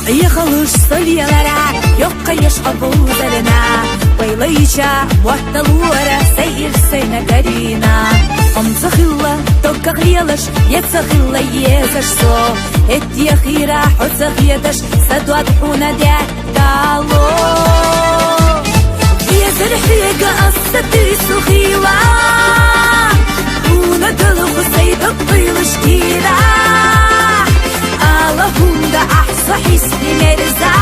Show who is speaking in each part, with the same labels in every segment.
Speaker 1: يخلص صليلارا يوقع يشقبو زرنا ويليشا وحدلورا سير سينا كارينا أمسخيلا توكاقليلش يتسخيلا يزشسو اتيا خيرا حتسخيدش سدوات حونا ديكالو يزر حيقا أستي سخيلا حونا دلغ سيدك بيلشكيرا هوندا أحصى حسني مرزا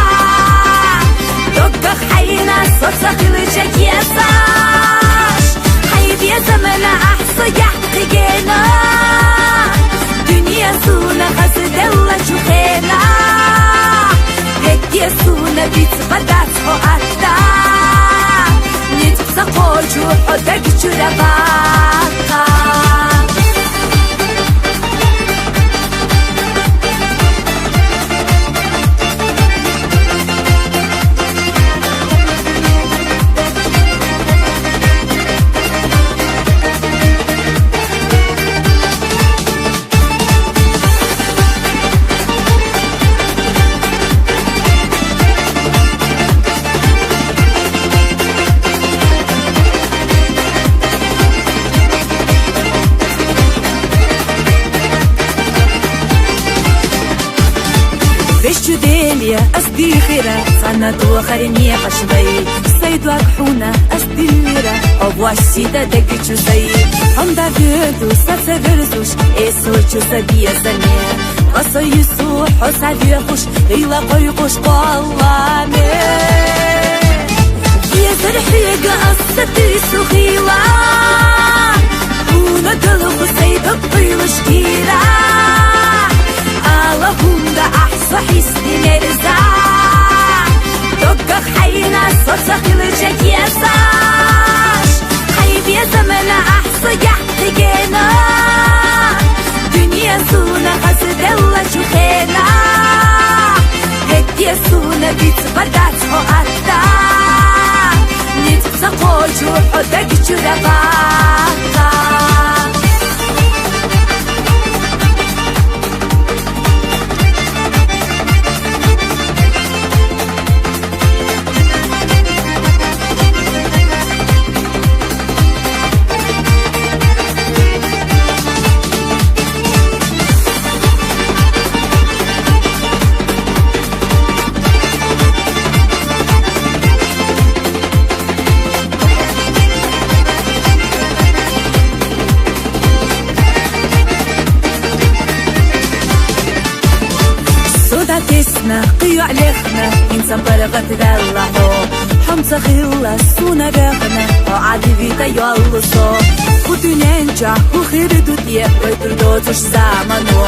Speaker 1: دوكا حينا صوصا خلجك يساش حيب يا زمن أحصى يحقي جينا دنيا سونا غزد الله جوخينا هيك يسونا بيت بدات حقاتا نتبسا قوجو حدك جرباقا أسدي خيرا صنعتو خريني قشبي سيدو أكحونا أسدي ليرا أبواشي دا دقيتشو سي هم دا بيدو ساتسا برزوش إيسوچو سبيا سنيا غصو يسو حوسا بيخوش إلا قيقوش قوامي يزر حيقا أسدي سخيلا هونا دلغو سيدو بيلوش كيرا اللهم دا أحصى حسني مرزا دوكا حينا صوصا خلجك يساش حيب يا زمن أحصى يحقي جينا دنيا سونا غزد الله جوخينا هيك يسونا بيت بدات حقاتا نتبسا قوجو حدك جرباقا قيو عليخنا إنسان برغت دلحو حمزة خيلا سونا بغنا وعادي فيتا يولسو خدو ننجا وخير دودية ويتردوتش زامنو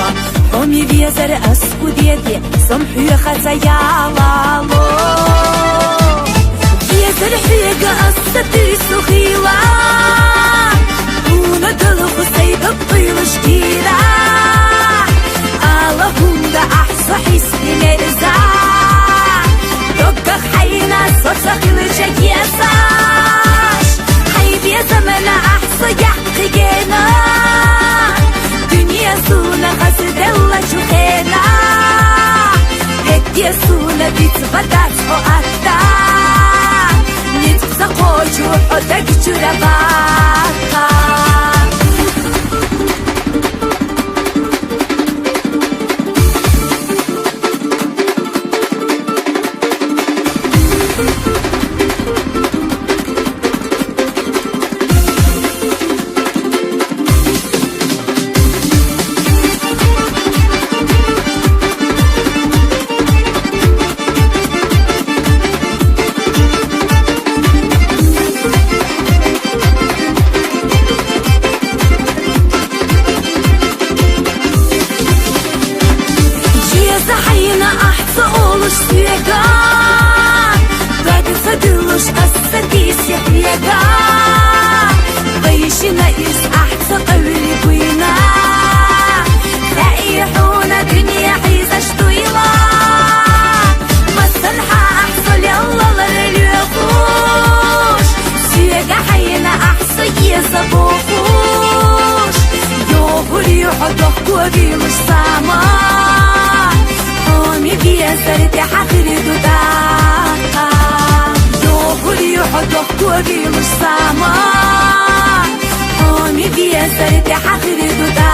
Speaker 1: حومي بيزر أسكو ديدي سمحو يخزا يالالو بيزر حيقا أستي سخيلا هونا دلغو سيدك بيلش كيرا اللهم دا أحصى حسني مرزا دوكا حينا صوصا خلجك يساش حيب يا زمن أحصى يحقي جينا دنيا سونا غزد الله جوخينا هيك يسونا بيت بدات حقاتا نتبسا قوجو حدك جرباقا كوري مش سامان قومي بيا سرتي حخري دودا دوغوري وحدوخ كوري مش سامان قومي بيا سرتي حخري دودا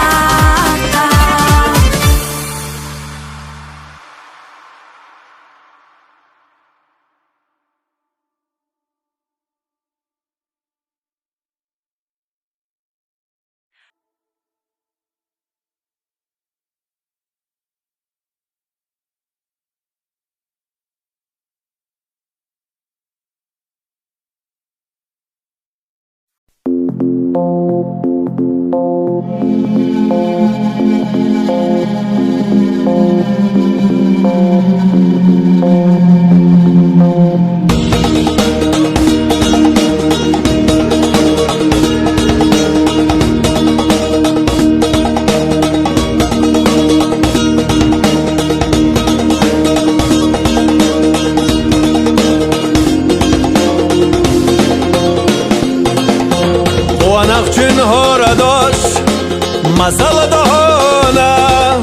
Speaker 2: مسألة دهونا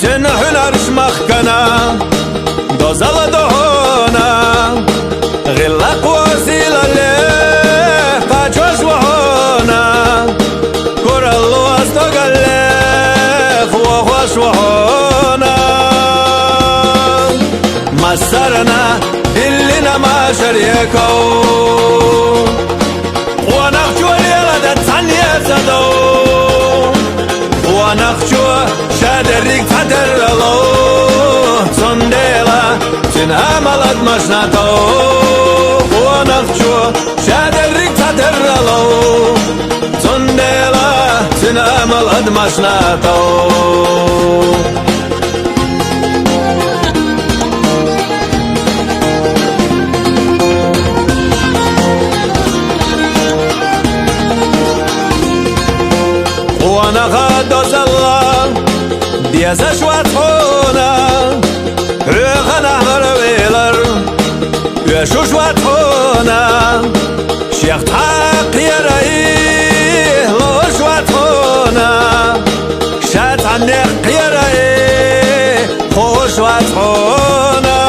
Speaker 2: تنحنرش مخكنا دوزالة دهونا غلق وسيلة لك قاجوش وهونا كورالو استغلق وخوش وهونا مسرنا اللينا ما شريكو ونخجو ليلة تانية زدو ونخجو شادرك تدرلو صنديلا تناملت مشناتو ونخجو شادرك تدرلو صنديلا تناملت مشناتو وانا غادوز الله ديازا شوات خونا رخنا غرويلر يشو شوات خونا شيخ تحق يرأيه لو شوات خونا شات عنيق يرأيه خو شوات خونا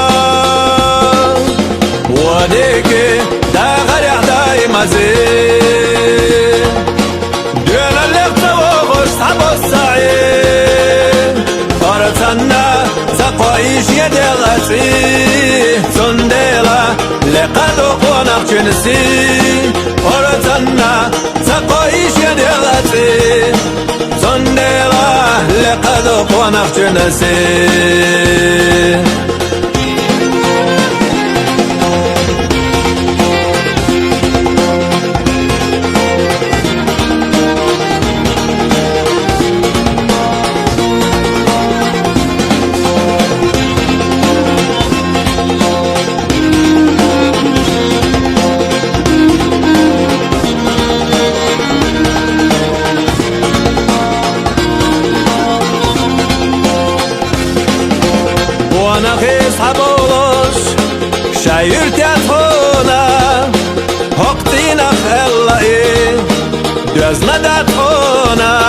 Speaker 2: وديكي دا غريح داي مزين دينا اللي اختوغوش صحبو السعيد فرطنا زقايش يدي غسي صنديلا لقدو قونق جنسي فرطنا زقايش يدي غسي صنديلا لقدو قونق جنسي وانا خيس حبولوش شاير تاتخونا هقتينا خلقي دوزنا داتخونا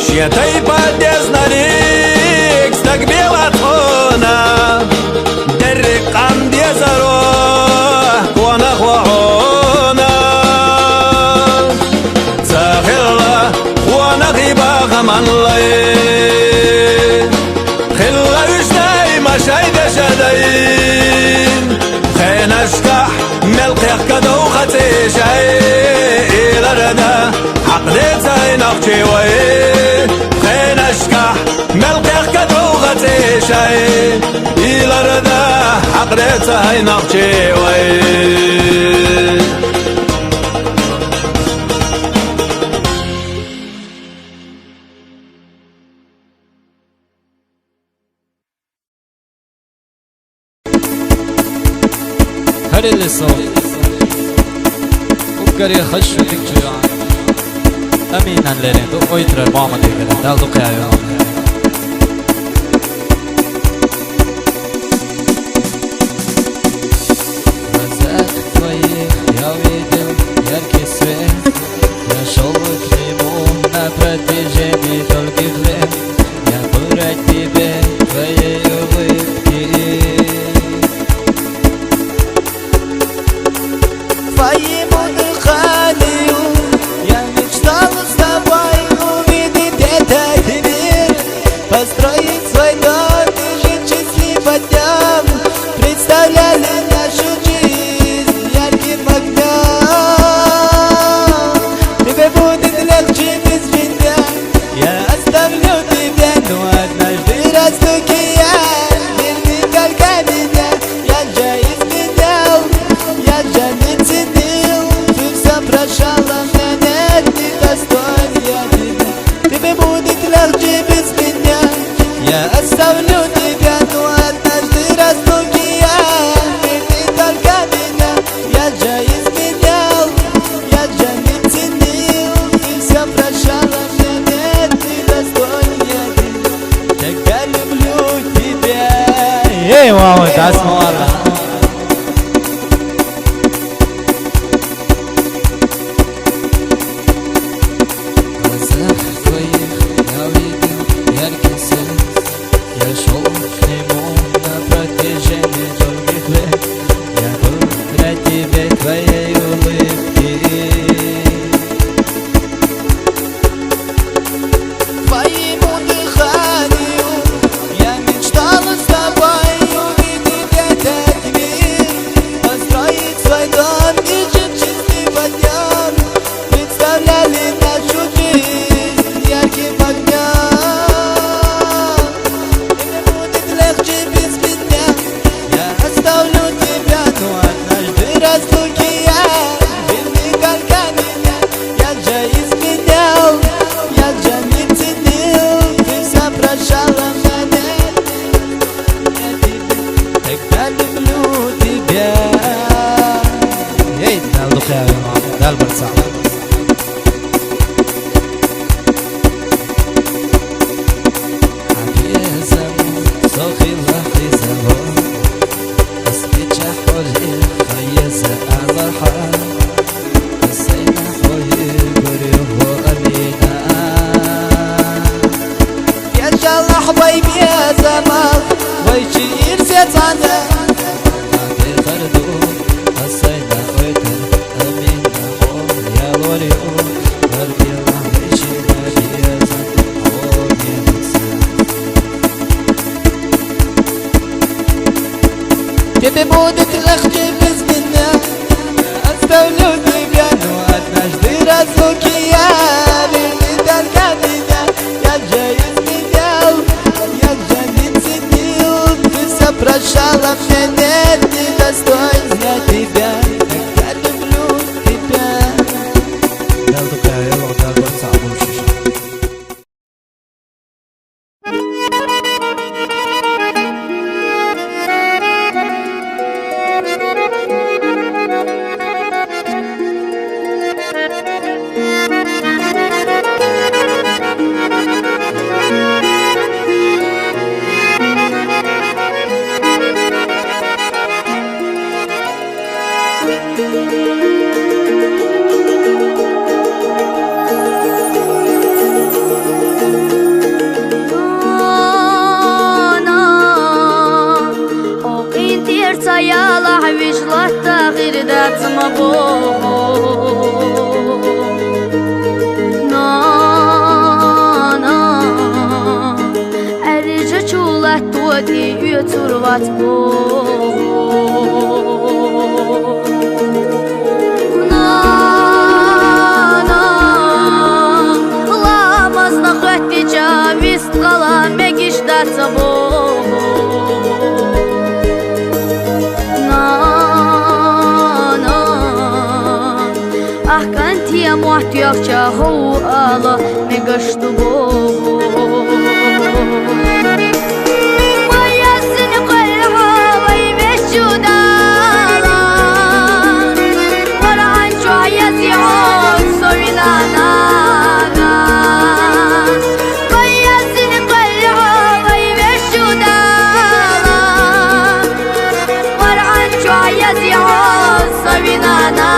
Speaker 2: شيتاي بادزنا ريك ستقبيل اتخونا درق عم ديزارو وانا خواهونا ساخلا وانا غيبا غمان لي شايدة شدين خين اشكح ملقيق كدو خطي شاي إلى ردا عقدت زين اختي وي خين اشكح ملقيق كدو خطي شاي إلى ردا عقدت زين اختي وي
Speaker 3: هل اللي صار وقري خش وتكجو أمينا لين دو ويتر ماما ديكنا دال دو قيايو رزاق طيب يا ويدل يا الكسوة يا شلك نيمون نبرتي جميل القفلين
Speaker 4: لغجي بسم الله يا استولو تبيان واتناش درستوكي يا بيتي تركانينا يا جايز بنياو يا جميل سنيو في سفر الشرف نمتي دستونيا تقال بلو تبيان
Speaker 3: ايه ماما تسمع والله
Speaker 4: ببودة الأخجي بسم الله أستولو تبيان وأتناش درستوكي يا بيتي تركانينا يا جايز بنياو يا جميل سنيو في سفر الشرف نمتي دستونيا تبيان تقال بلو تبيان
Speaker 3: دالدو كايو ودالبر صعبو شيشة
Speaker 1: Яхча хоуала мегашту моя синекальха ваймешчудала варанчу аязион совинана моя синекальха ваймешчудала варанчу аязион совинана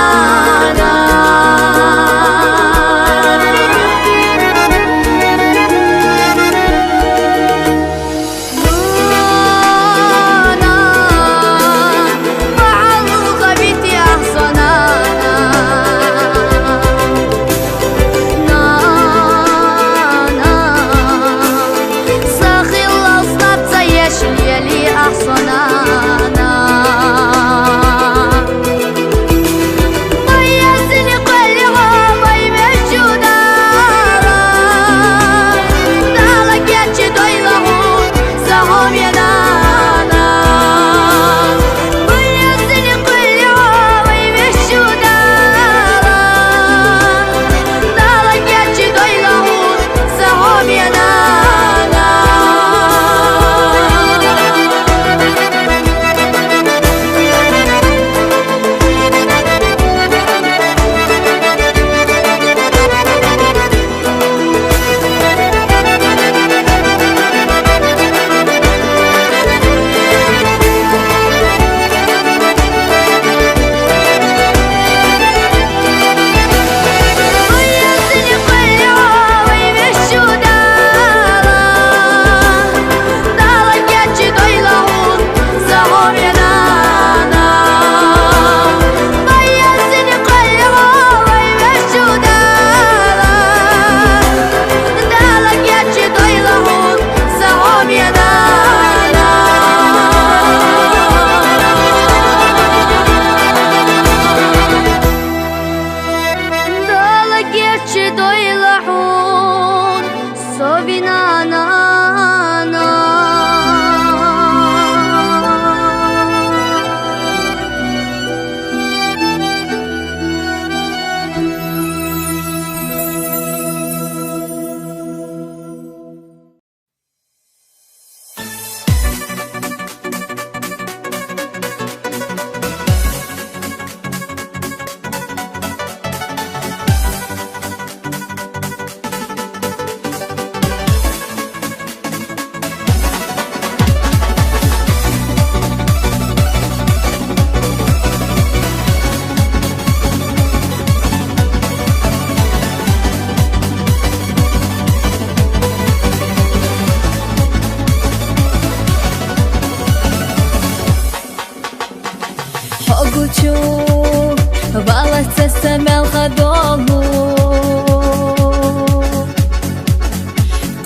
Speaker 1: سمل خدولو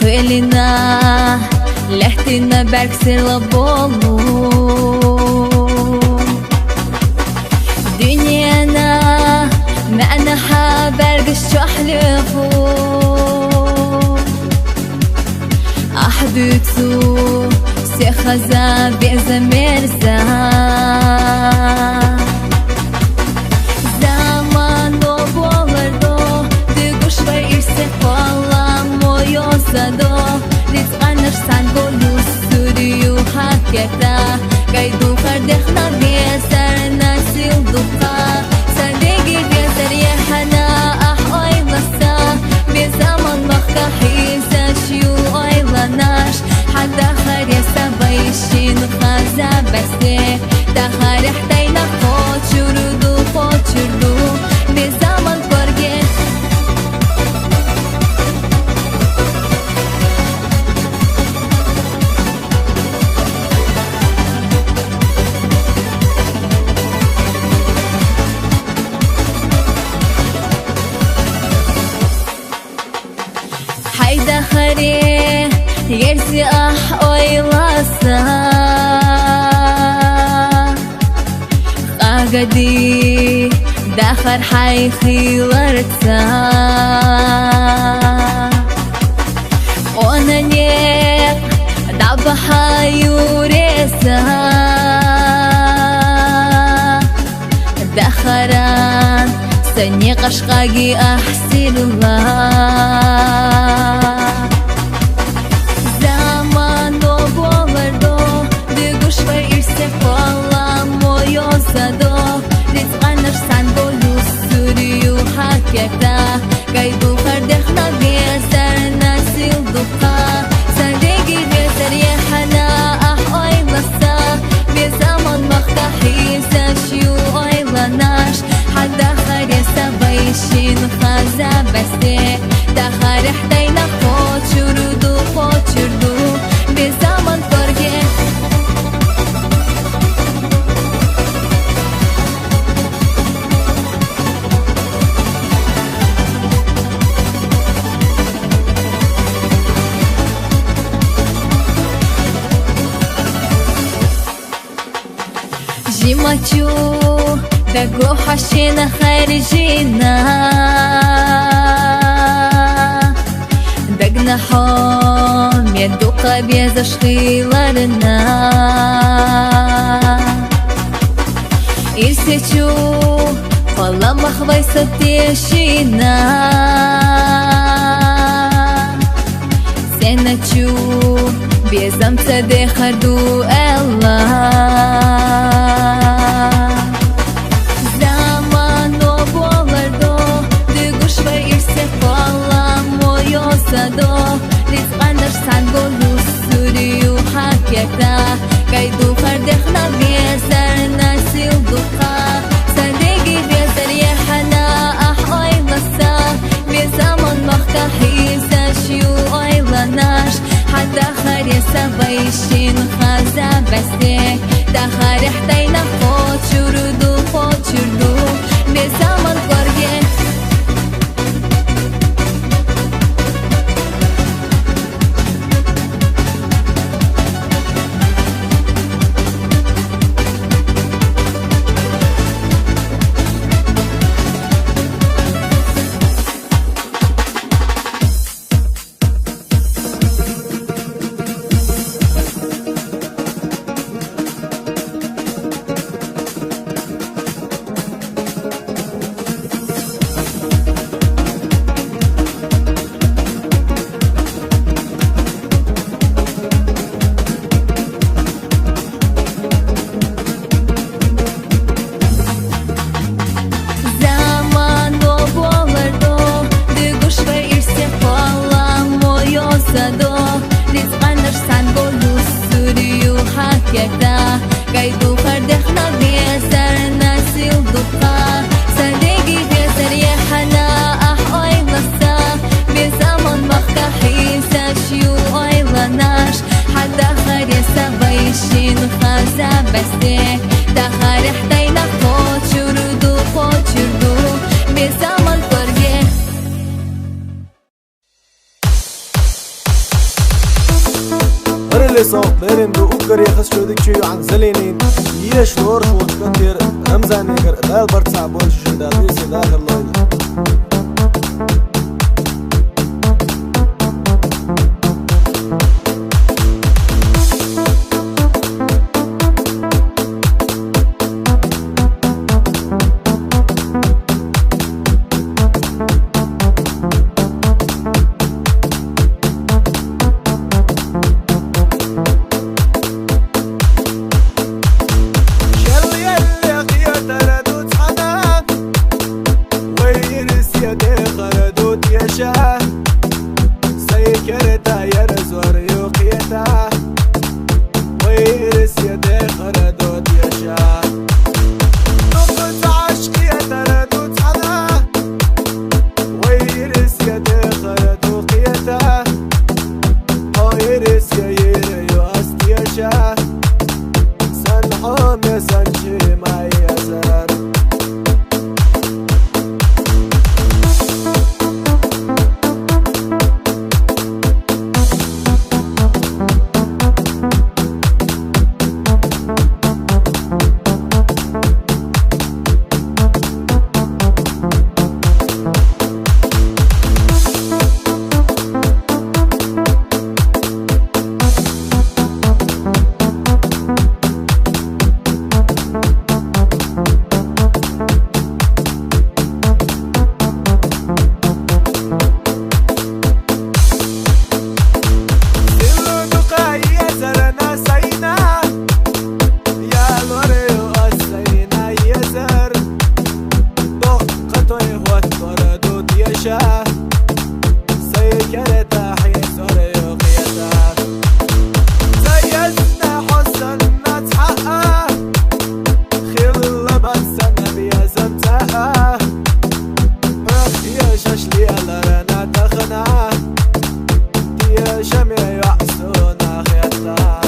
Speaker 1: قيلنا لحتنا بركسر لبولو دنيانا معنا حابرقش تحلفو أحدثو سيخزا بيزا مرزا Zamanı bolardo Dıguş var irse falan moyosado Rizqanırsan golus sürüyü haketa Gaydu kardexna beser nasil duqa Sandegi beser yehana ah oylasa Bir zaman vakka hizas yu oylanaş Hatta haresa bayşin khaza beste Daharixtayna qochurdu Bir zaman ko'rgan Hayda xare yersi ah oylasa قدي داخر حيخي ورتا وانا نيك دعب حيوريسا داخران سني قشقاقي احسن الله زمان دو بولردو دقوش ويرسي والله مويوزادو Rizqanırsan golus sürüyü haketa Gaydu kardexna beser nasil duqa Sandegi beser yehana ah oylasa Bir zaman vakta hizaş yu oylanaş Hatta haresa bayşin khaza beste Daharixtayna qochurdu Bir zaman ko'rgan Жимачу Dago hashina kharijina Dagna hom Yaduqa beza shqilarna Irsechu Qala mahvaysa teshina Senachu Bezam sade khardu Allah Rizqanırsan golus sürüyü haketa Gaydu kardexna beser nasil duqa Sandegi beser yehana ah oylasa Bir zaman vakta hizaş yu oylanaş Hatta haresa bayşin khaza beste Daharixtayna qochurdu Bir zaman ko'rgan
Speaker 5: كل صوت ليرن بأوكر يخس شودك شيو عن زلينين يش دور شوط كتير رمزان يقر دال برتسع بوش جدا ديسي داخل لوين سيكرتا يرزور يوقيتا ويرس يدي خردوت يشا نقط عشقية تردوت حنا ويرس يدي خردوت قيتا ويرس ييري يوست يشا سنحوم يسنشي ما يزر سيكرتا حيزور يوقيتا زيزنا حسن نتحقق خير لبسنا بيزمتها رخي ششلي لرنا تخنا يا شمي يعسونا خيطا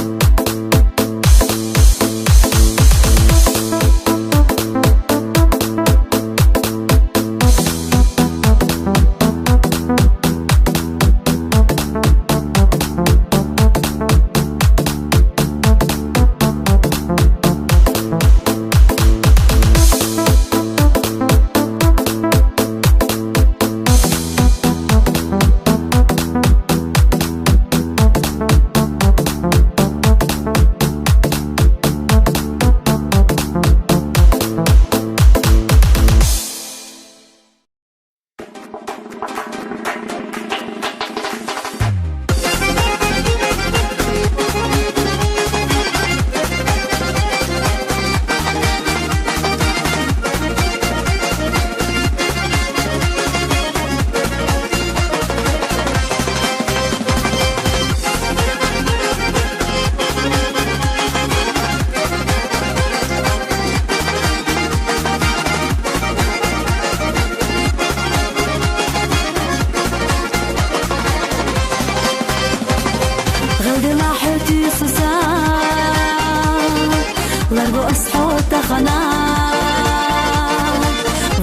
Speaker 1: لربو أصحو تخنا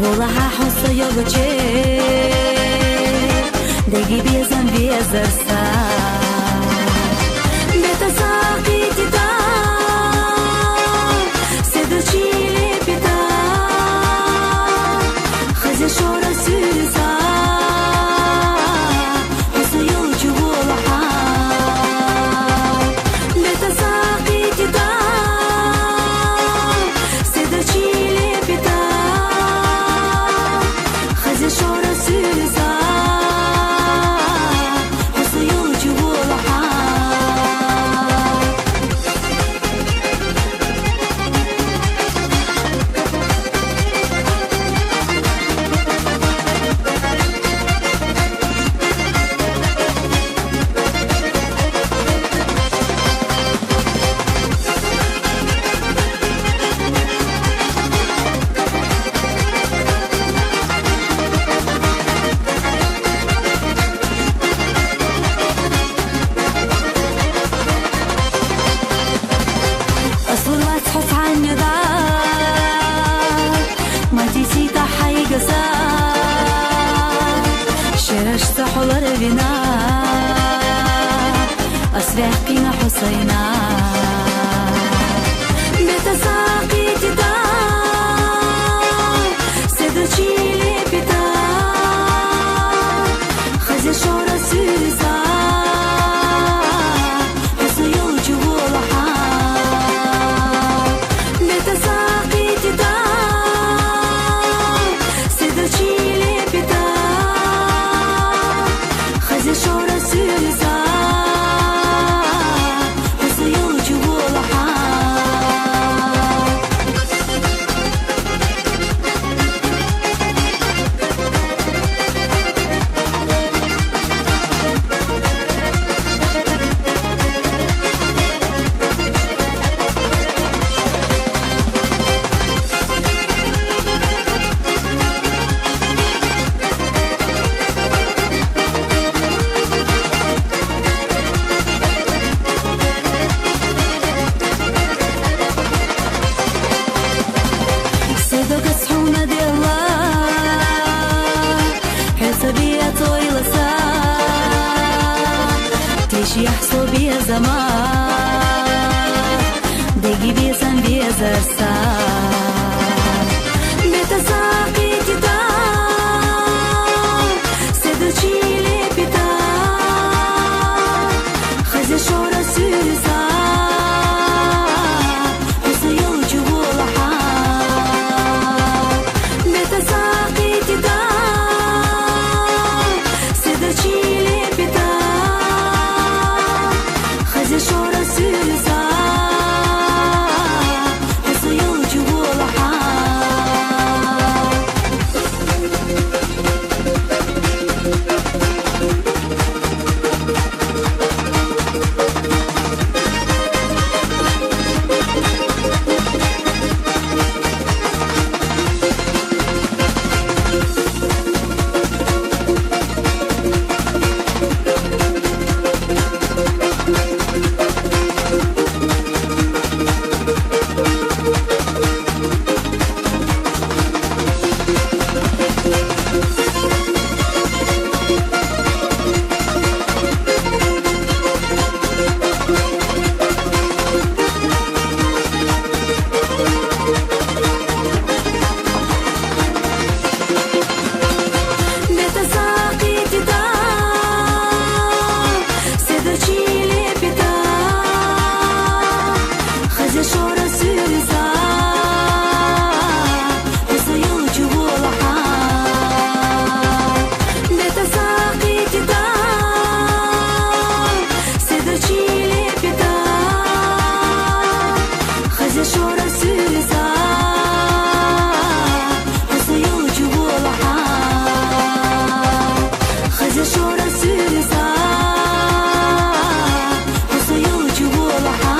Speaker 1: والله حصة يوغتشي دقي بيزن بيزرسا بتساقي تتا سدوشي لبتا خزي شورا سوزا حصة يوغتشي والله بتساقي تتا شورا سوزا حصة يوجي والله شرشت حولر بنا أسرع قيمة حسينا بتساقي تدا سدرشي لبتا خزي شورا سوزا وسيو جوالها بتساقي تدا سدرشي لبتا خزي شورا سوزا وسيو جوالها صدق الصحونة دي الله حسابية طويلة تيشي يحصل بيا زمان دقي بيسان بيا زرسا بتساقي تدا سدرشي لبتا خزي شورا سوزا وسيو جوالها بتساقي تدا سدرشي لبتا خزي شورا سوزا وسيو جوالها بتساقي تدا سدرشي لبتا خزي شورا سوزا وسيو جوالها بتساقي تدا سدرشي لبتا خزي شورا سوزا وسيو جوالها خزي شورا سوزا وسيو جوالها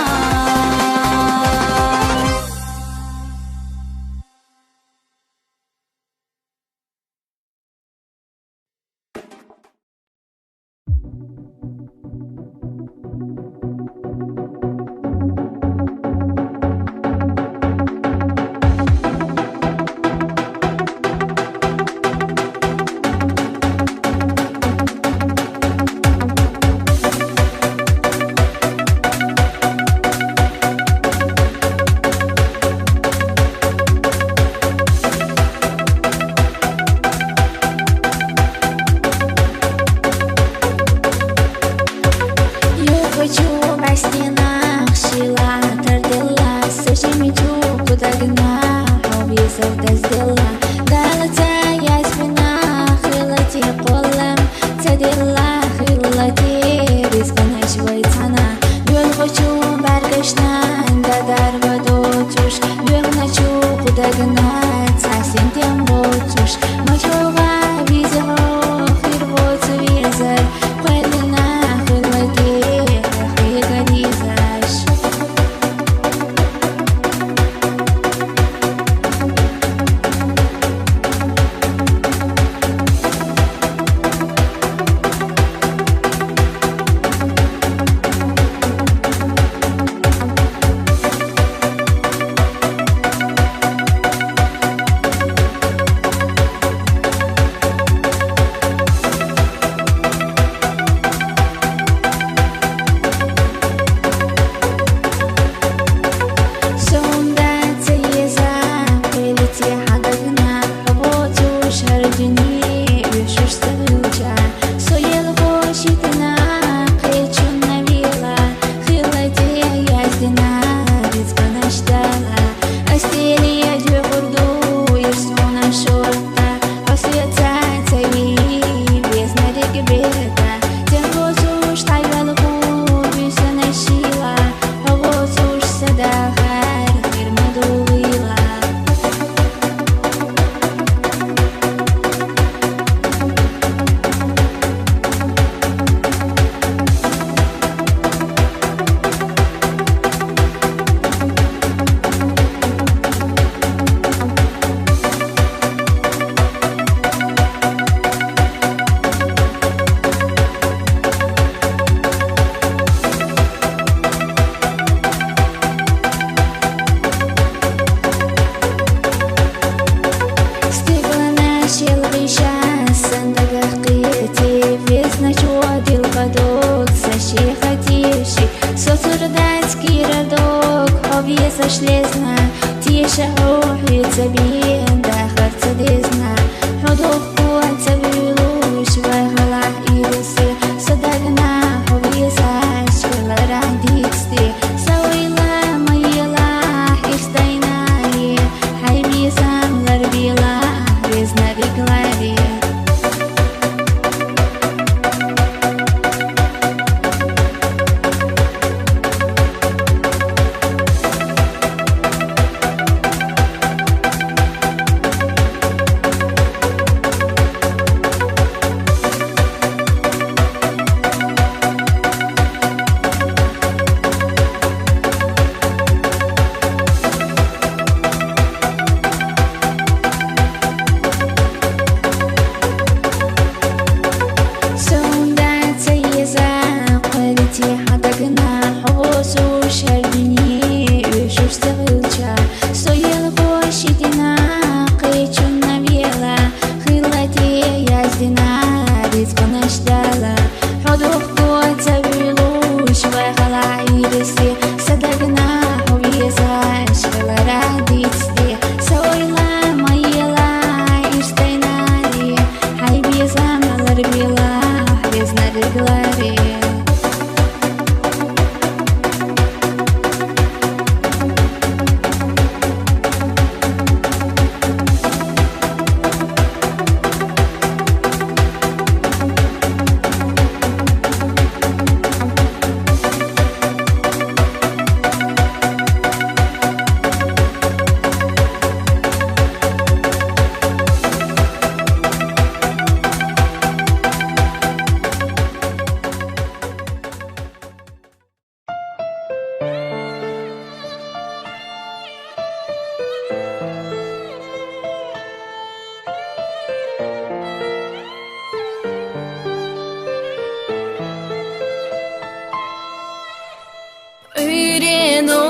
Speaker 6: سيرينو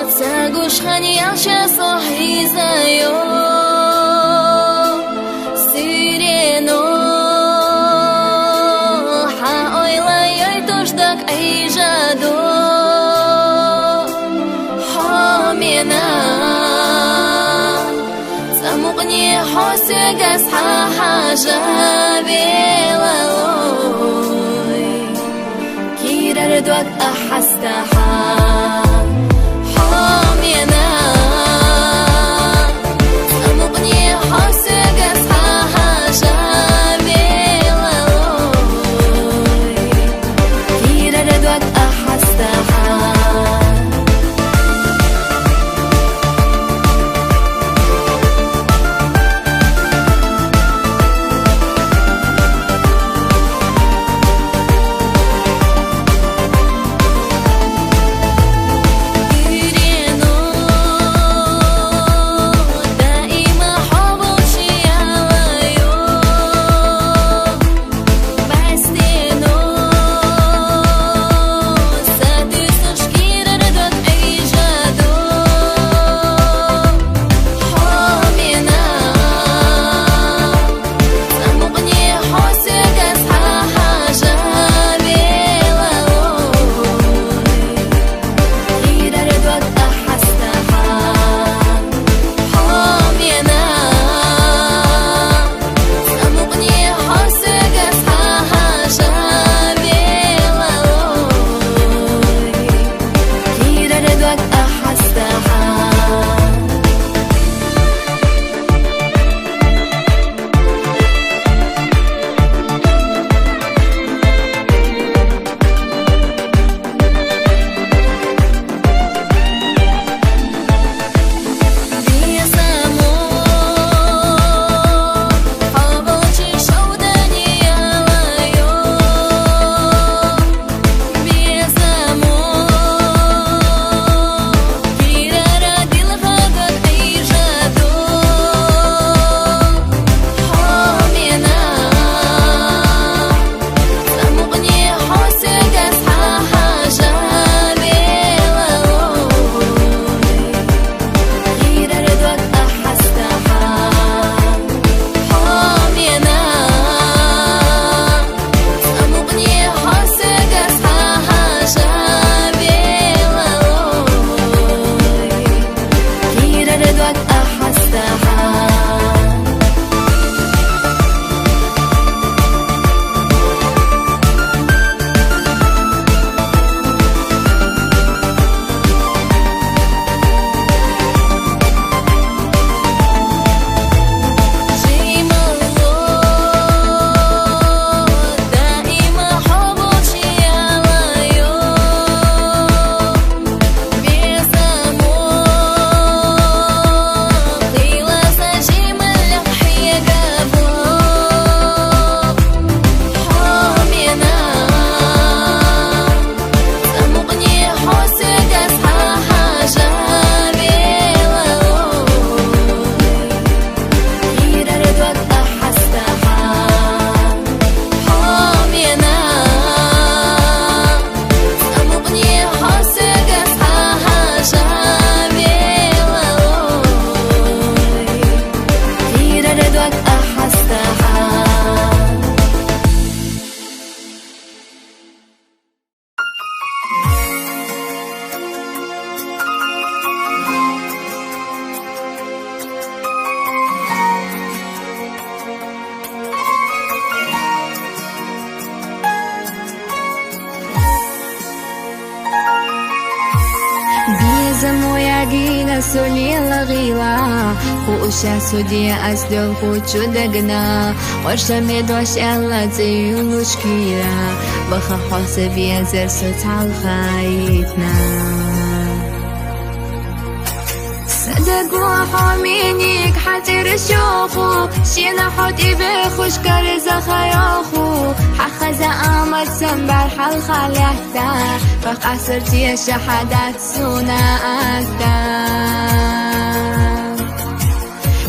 Speaker 6: تساقوش خنياش صحي زيو سيرينو حاويلا يتوشدك أي جادو حامينا سامقني حوسك أصحى حاجة بيلاوي كيرا ردوك أحستها حامينا سامقني حوسك أصحى حاجة بيلاوي كيرا ردوك أحستها
Speaker 7: Gina solila gila Khusha sudia asdol khuchu dagna Warsha medwash alla zayulush kira Bakha hasabi azar sutal khayitna صدق حامينيك حتر شوخو شينا حوتي بخوش كرزا خياخو حخزا آمد سنبر حل خليحتا فقع سرتي شحدات سونا أكتا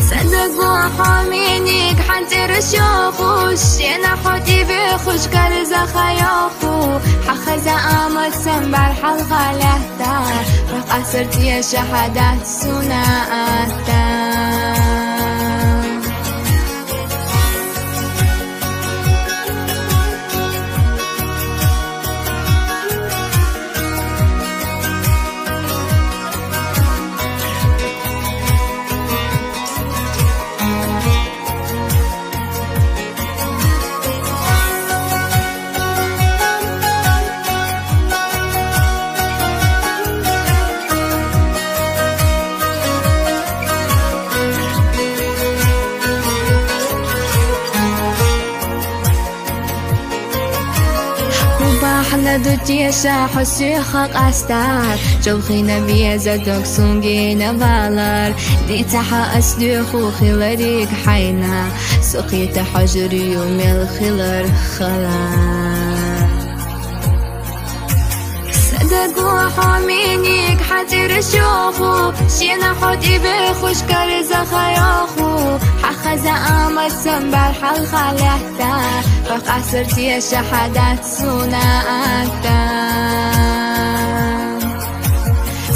Speaker 7: صدق حامينيك حتر شوخو شينا حوتي بخوش كرزا خياخو حخزا آمد آمد سنبر حلقة لهتا فقصرت يا شهادات سناتا دوتي شاح السيخك أستار جوخينا بيزدك سونجينا بالار دي تحا أسلوخو خلاريك حينا سقيت حجري يوم الخلار خلار صدقوا حامينيك حتر شوخو شينا حوتي بخوش كارزا خياخو حخز آمد سنبر حلقة لهتا فقصرت يا شهادات سناتا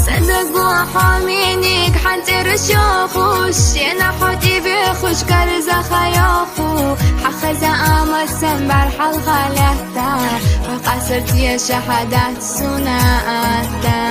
Speaker 7: صدقوا حامينيك حتر شوخو شينا حوتي بخوش كارزا خياخو حخز آمد سنبر حلقة لهتا فقصرت يا شهادات سناتا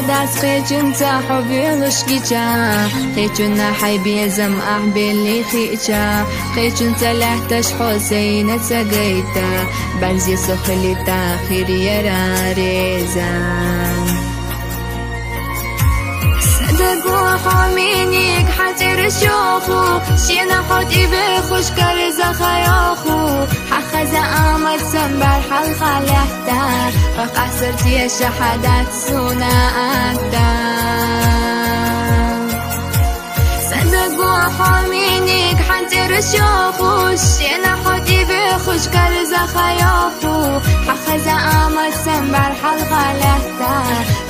Speaker 7: داس خيجن تحبي لشجيجا خيجن حيبي زم أحبي خيجا خيجن تلحتش حسين تسقيتا برزي سخلي تاخير يرا ريزان صدقوا حامينيك حتر شوخو شينا حوتي بخوش كارزا خياخو حخز آمد سنبر حلقة لهتا فقصرت يا شهادات سناتا صدقوا حامينيك حتر شوخو شينا حوتي بخوش كارزا خياخو حخز آمد سنبر حلقة لهتا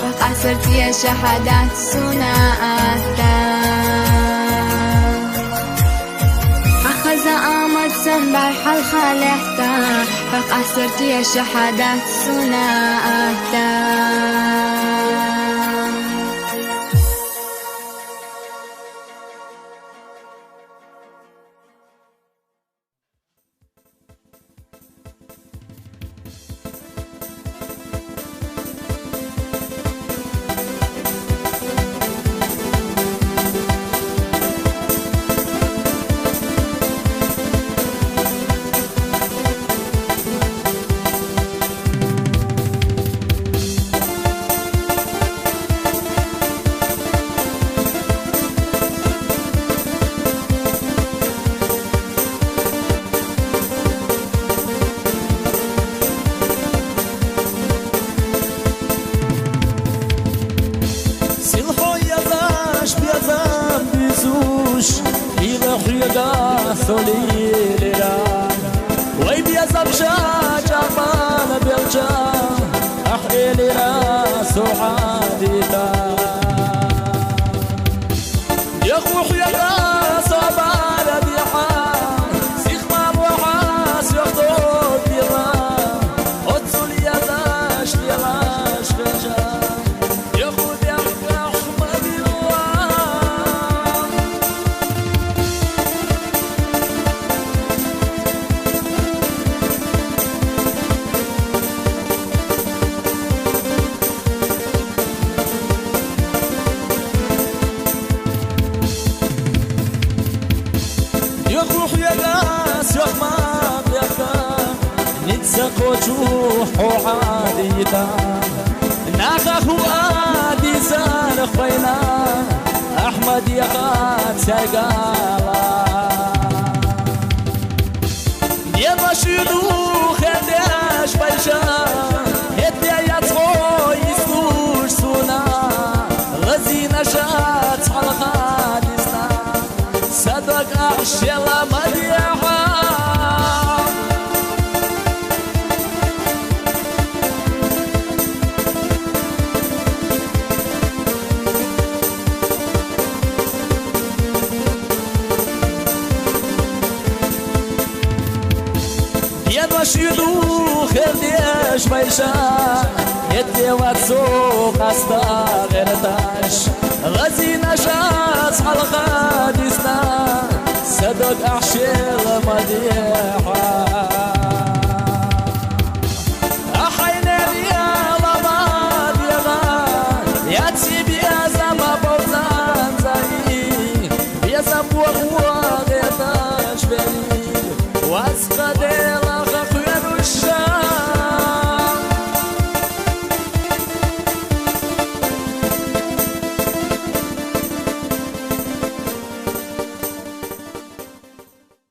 Speaker 7: فقصرت يا شهادات سناتا أخذ آمد سنبر حلقة لهتا فقصرت يا شهادات سناتا أحمد يا خات سقالا يا بشيدو خداش بيشا هدي يا تخوي يسوش سونا غزي نشات على خادسنا صدق أحشي الله مديحا بشيدو خلديش بيشا يدي واتسوق استا غيرتاش غزينا شاس حلقة ديسنا صدق احشير مدير